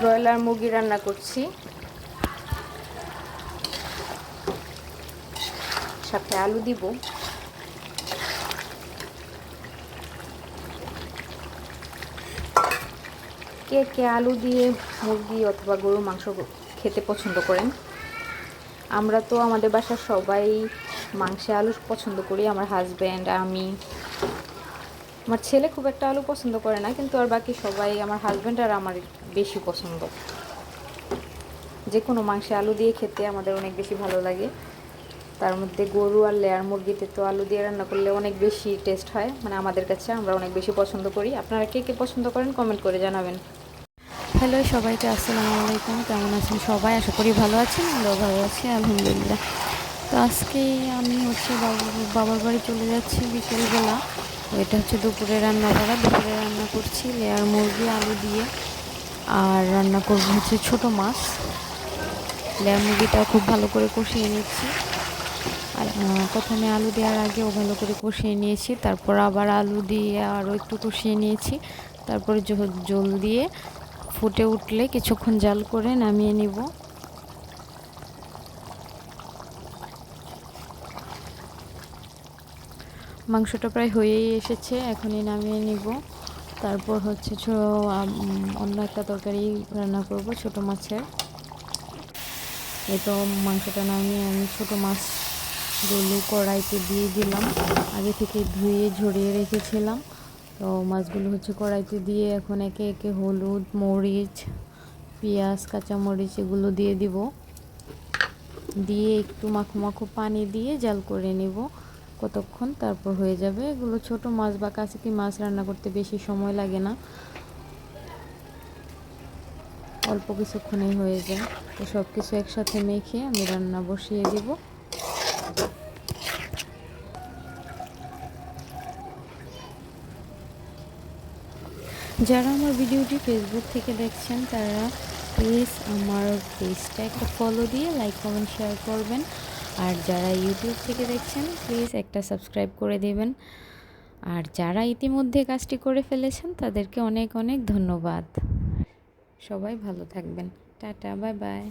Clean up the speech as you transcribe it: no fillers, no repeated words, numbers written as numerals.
Broiler মুরগি রান্না করছি, সাথে আলু দিব। কে কে আলু দিয়ে মুরগি অথবা গরুর মাংস খেতে পছন্দ করেন? আমরা তো আমাদের বাসার সবাই মাংসে আলু পছন্দ করি। আমার হাজব্যান্ড, আমি, আমার ছেলে খুব একটা আলু পছন্দ করে না, কিন্তু আর বাকি সবাই, আমার হাজব্যান্ড আর আমার বেশি পছন্দ। যে কোনো মাংসে আলু দিয়ে খেতে আমাদের অনেক বেশি ভালো লাগে। তার মধ্যে গরু আর লেয়ার মুরগিতে তো আলু দিয়ে রান্না করলে অনেক বেশি টেস্ট হয়, মানে আমাদের কাছে আমরা অনেক বেশি পছন্দ করি। আপনারা কে কে পছন্দ করেন কমেন্ট করে জানাবেন। হ্যালো সবাইকে, আসসালামু আলাইকুম। কেমন আছেন সবাই? আশা করি ভালো আছেন। আমরাও ভালো আছি, আলহামদুলিল্লাহ। তো আজকে আমি বাবার বাড়ি চলে যাচ্ছি বিকেলবেলা। তো এটা হচ্ছে দুপুরে রান্না করা। দুপুরে রান্না করছি লেয়ার মুরগি আলু দিয়ে, আর রান্না করবো হচ্ছে ছোটো মাছ। লেয়ার মুরগিটা খুব ভালো করে কষিয়ে নিচ্ছি। আর প্রথমে আলু দেওয়ার আগেও ভালো করে কষিয়ে নিয়েছি, তারপর আবার আলু দিয়ে আরও একটু কষিয়ে নিয়েছি। তারপরে জল দিয়ে ফুটে উঠলে কিছুক্ষণ জাল করে নামিয়ে নিব। মাংসটা প্রায় হয়েই এসেছে, এখনই নামিয়ে নিব। তারপর হচ্ছে অন্য একটা তরকারি রান্না করব ছোটো মাছের। এই তো মাংসটা নামিয়ে আমি ছোটো মাছগুলো কড়াইতে দিয়ে দিলাম। আগে থেকে ধুয়ে ঝরিয়ে রেখেছিলাম। তো মাছগুলো হচ্ছে কড়াইতে দিয়ে এখন একে একে হলুদ, মরিচ, পেঁয়াজ, কাঁচামরিচ এগুলো দিয়ে দিব। দিয়ে একটু মাখো মাখো পানি দিয়ে জাল করে নিব কতক্ষণ, তারপর হয়ে যাবে। এগুলো ছোট মাছ বা কাসকি মাছ রান্না করতে বেশি সময় লাগে না, অল্প কিছুক্ষণেই হয়ে যায়। তো সব কিছু একসাথে মেখে আমি রান্না বসিয়ে দিব। যারা আমার ভিডিওটি ফেসবুক থেকে দেখছেন তারা প্লিজ আমার পেজটা একটা ফলো দিয়ে লাইক, কমেন্ট, শেয়ার করবেন। আর যারা ইউটিউব থেকে দেখছেন প্লিজ একটা সাবস্ক্রাইব করে দেবেন। আর যারা ইতিমধ্যে কাজটি করে ফেলেছেন তাদেরকে অনেক অনেক ধন্যবাদ। সবাই ভালো থাকবেন। Tata, bye bye.